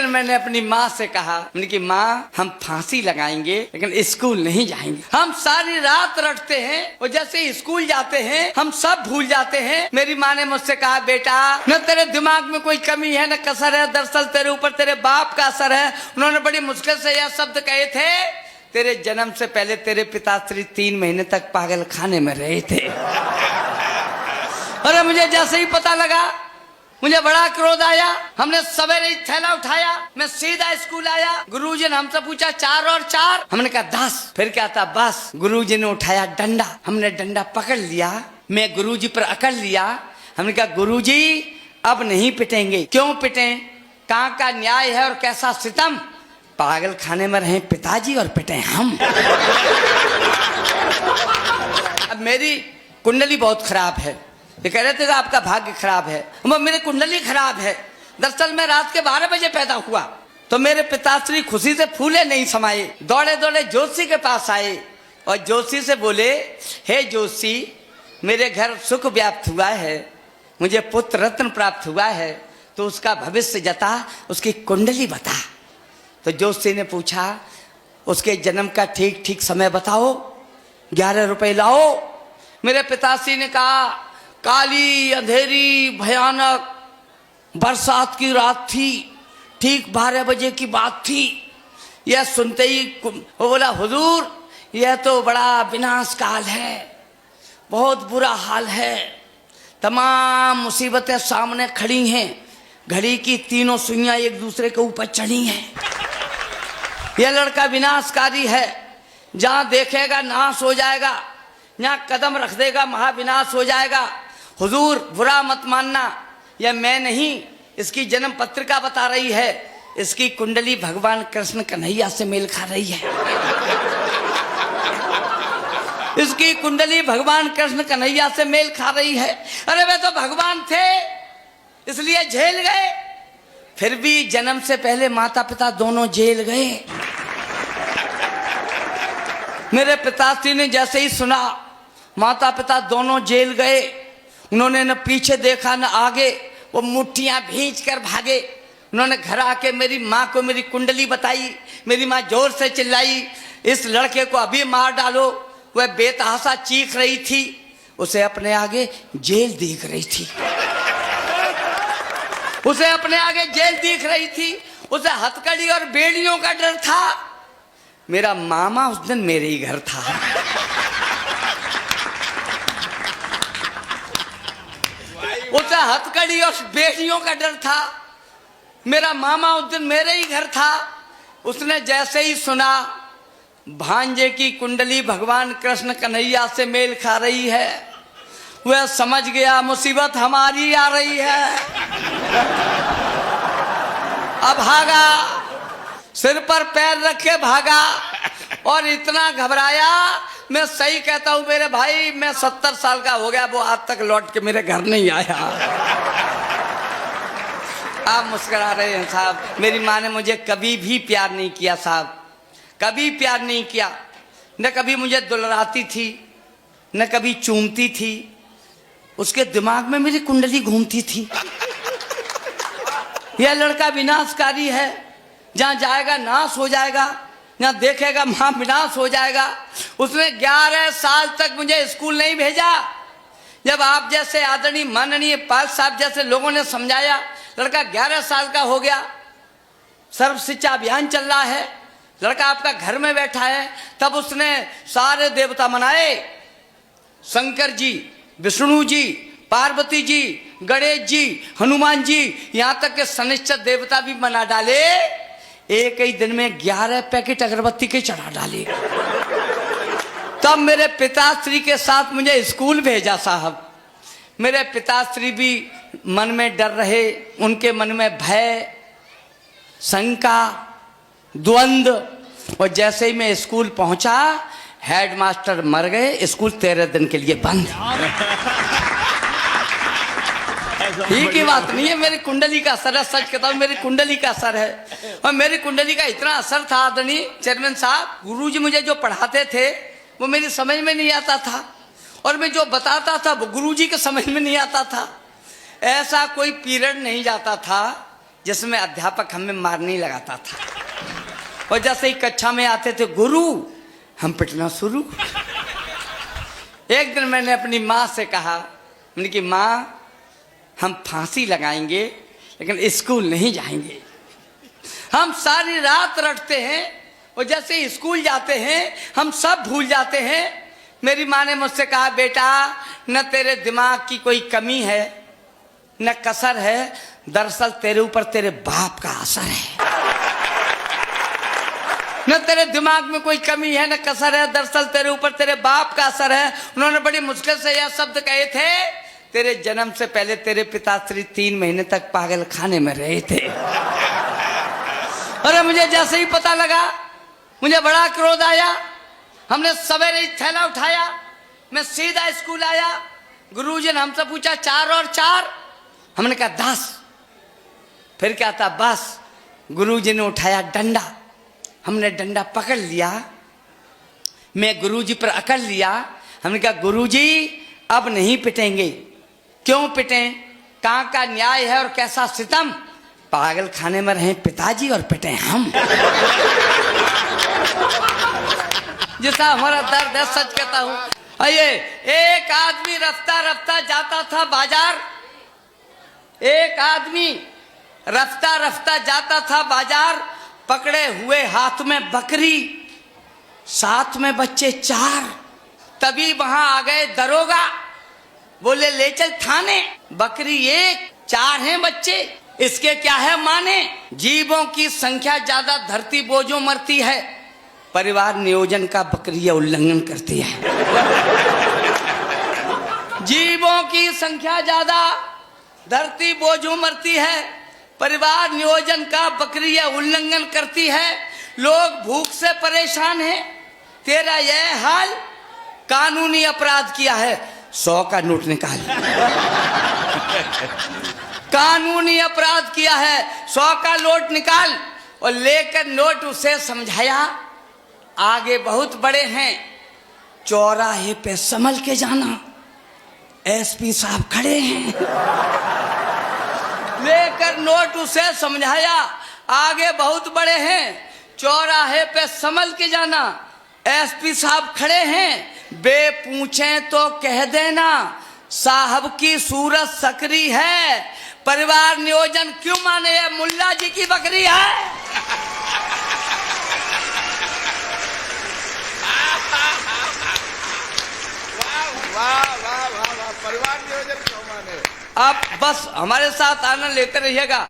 मैंने अपनी माँ से कहा, मैंने कि माँ हम फांसी लगाएंगे लेकिन स्कूल नहीं जाएंगे। हम सारी रात रटते हैं और जैसे स्कूल जाते हैं हम सब भूल जाते हैं। मेरी माँ ने मुझसे कहा, बेटा न तेरे दिमाग में कोई कमी है न कसर है, दरअसल तेरे ऊपर तेरे बाप का असर है। उन्होंने बड़ी मुश्किल से यह शब्द कहे थे, तेरे जन्म से पहले तेरे पिताश्री 3 महीने तक पागल खाने में रहे थे। अरे मुझे जैसे ही पता लगा मुझे बड़ा क्रोध आया। हमने सवेरे ही थैला उठाया, मैं सीधा स्कूल आया। गुरुजी ने हमसे पूछा 4 और 4, हमने कहा 10। फिर क्या था, बस। गुरुजी ने उठाया डंडा, हमने डंडा पकड़ लिया, मैं गुरुजी पर अकड़ लिया। हमने कहा गुरुजी अब नहीं पिटेंगे। क्यों पिटे, कहाँ का न्याय है और कैसा सितम, पागल खाने में रहे पिताजी और पिटे हम। अब मेरी कुंडली बहुत खराब है। ये कह रहे थे आपका भाग्य खराब है, मेरी कुंडली खराब है। दरअसल मैं रात के 12 बजे पैदा हुआ तो मेरे पिताश्री खुशी से फूले नहीं समाये, दौड़े दौड़े जोशी के पास आए और जोशी से बोले, हे जोशी मेरे घर सुख व्याप्त हुआ है, मुझे पुत्र रत्न प्राप्त हुआ है, तो उसका भविष्य जता, उसकी कुंडली बता। तो जोशी ने पूछा, उसके जन्म का ठीक ठीक समय बताओ, 11 रुपए लाओ। मेरे पिताश्री ने कहा, काली अंधेरी भयानक बरसात की रात थी, ठीक 12 बजे की बात थी। यह सुनते ही वो बोला, हुजूर यह तो बड़ा विनाश काल है, बहुत बुरा हाल है, तमाम मुसीबतें सामने खड़ी हैं, घड़ी की तीनों सुइयां एक दूसरे के ऊपर चढ़ी हैं। यह लड़का विनाशकारी है, जहां देखेगा नाश हो जाएगा, जहाँ कदम रख देगा महाविनाश हो जाएगा। हुजूर बुरा मत मानना, यह मैं नहीं, इसकी जन्म पत्रिका बता रही है, इसकी कुंडली भगवान कृष्ण कन्हैया से मेल खा रही है। इसकी कुंडली भगवान कृष्ण कन्हैया से मेल खा रही है। अरे वे तो भगवान थे इसलिए झेल गए, फिर भी जन्म से पहले माता पिता दोनों जेल गए। मेरे पिताश्री ने जैसे ही सुना माता पिता दोनों जेल गए, उन्होंने न पीछे देखा न आगे, वो मुट्ठियां भींच कर भागे। उन्होंने घर आके मेरी माँ को मेरी कुंडली बताई। मेरी माँ जोर से चिल्लाई, इस लड़के को अभी मार डालो। वह बेतहासा चीख रही थी, उसे अपने आगे जेल दिख रही थी, उसे अपने आगे जेल दिख रही थी। उसे हथकड़ी और बेड़ियों का डर था। मेरा मामा उस दिन मेरे ही घर था। उसे हथकड़ी और बेड़ियों का डर था। मेरा मामा उस दिन मेरे ही घर था। उसने जैसे ही सुना भांजे की कुंडली भगवान कृष्ण कन्हैया से मेल खा रही है, वह समझ गया मुसीबत हमारी आ रही है। अब भागा, सिर पर पैर रखे भागा और इतना घबराया। मैं सही कहता हूं मेरे भाई, मैं 70 साल का हो गया, वो आज तक लौट के मेरे घर नहीं आया। आप मुस्कुरा रहे हैं साहब। मेरी माँ ने मुझे कभी भी प्यार नहीं किया साहब, कभी प्यार नहीं किया। न कभी मुझे दुलराती थी, न कभी चूमती थी। उसके दिमाग में मेरी कुंडली घूमती थी। यह लड़का विनाशकारी है, जहां जाएगा नाश हो जाएगा, जहां देखेगा वहां विनाश हो जाएगा। उसने 11 साल तक मुझे स्कूल नहीं भेजा। जब आप जैसे आदरणीय माननीय पाल साहब जैसे लोगों ने समझाया, लड़का 11 साल का हो गया, सर्व शिक्षा अभियान चल रहा है, लड़का आपका घर में बैठा है, तब उसने सारे देवता मनाए, शंकर जी, विष्णु जी, पार्वती जी, गणेश जी, हनुमान जी, यहाँ तक के शनिश्चर देवता भी मना डाले। एक ही दिन में 11 पैकेट अगरबत्ती के चढ़ा डाले। तब मेरे पिताश्री के साथ मुझे स्कूल भेजा साहब। मेरे पिताश्री भी मन में डर रहे, उनके मन में भय, शंका, द्वंद्व। और जैसे ही मैं स्कूल पहुंचा, हेडमास्टर मर गए, स्कूल 13 दिन के लिए बंद। ठीक ही बात नहीं है, मेरी कुंडली का असर है। सच कहता हूँ मेरी कुंडली का असर है। और मेरी कुंडली का इतना असर था आदरणीय चेयरमैन साहब, गुरुजी मुझे जो पढ़ाते थे वो मेरी समझ में नहीं आता था, और मैं जो बताता था वो गुरुजी के समझ में नहीं आता था। ऐसा कोई पीरियड नहीं जाता था जिसमें अध्यापक हमें मारने लगाता था। और जैसे ही कक्षा में आते थे गुरु, हम पिटना शुरू। एक दिन मैंने अपनी माँ से कहा, मैंने कि माँ हम फांसी लगाएंगे लेकिन स्कूल नहीं जाएंगे। हम सारी रात रटते हैं और जैसे स्कूल जाते हैं हम सब भूल जाते हैं। मेरी माँ ने मुझसे कहा, बेटा न तेरे दिमाग की कोई कमी है न कसर है, दरअसल तेरे ऊपर तेरे बाप का असर है। न तेरे दिमाग में कोई कमी है न कसर है, दरअसल तेरे ऊपर तेरे बाप का असर है। उन्होंने बड़ी मुश्किल से यह शब्द कहे थे, तेरे जन्म से पहले तेरे पिताश्री 3 महीने तक पागल खाने में रहे थे। अरे मुझे जैसे ही पता लगा मुझे बड़ा क्रोध आया। हमने सवेरे ही थैला उठाया, मैं सीधा स्कूल आया। गुरुजी ने हमसे पूछा 4 और 4? हमने कहा 10। फिर क्या था? बस। गुरुजी ने उठाया डंडा, हमने डंडा पकड़ लिया, मैं गुरुजी पर अकड़ लिया। हमने कहा गुरुजी अब नहीं पिटेंगे। क्यों पिटें? कहाँ का न्याय है और कैसा सितम? पागल खाने में रहे पिताजी और पिटे हम। जैसा हमारा दर्द है, सच कहता हूं। आइए, एक आदमी रफ्ता रफ्ता जाता था बाजार। एक आदमी रफ्ता रफ्ता जाता था बाजार, पकड़े हुए हाथ में बकरी, साथ में बच्चे 4। तभी वहां आ गए दरोगा, बोले ले चल थाने। बकरी 1, 4 हैं बच्चे, इसके क्या है माने? जीवों की संख्या ज्यादा धरती बोझों मरती है, परिवार नियोजन का बकरिया उल्लंघन करती है। जीवों की संख्या ज्यादा धरती बोझों मरती है, परिवार नियोजन का बकरिया उल्लंघन करती है। लोग भूख से परेशान हैं, तेरा यह हाल, कानूनी अपराध किया है, 100 का नोट निकाल। कानूनी अपराध किया है, 100 का नोट निकाल। और लेकर नोट उसे समझाया, आगे बहुत बड़े हैं, चौराहे पे संभल के जाना, एसपी साहब खड़े हैं। लेकर नोट उसे समझाया, आगे बहुत बड़े हैं, चौराहे पे संभल के जाना, एसपी साहब खड़े हैं। बे पूछे तो कह देना, साहब की सूरत सकरी है, परिवार नियोजन क्यों माने, ये मुल्ला जी की बकरी है। वाह वाह वाह वाह, परिवार नियोजन क्यों माने। आप बस हमारे साथ आनंद लेते रहिएगा।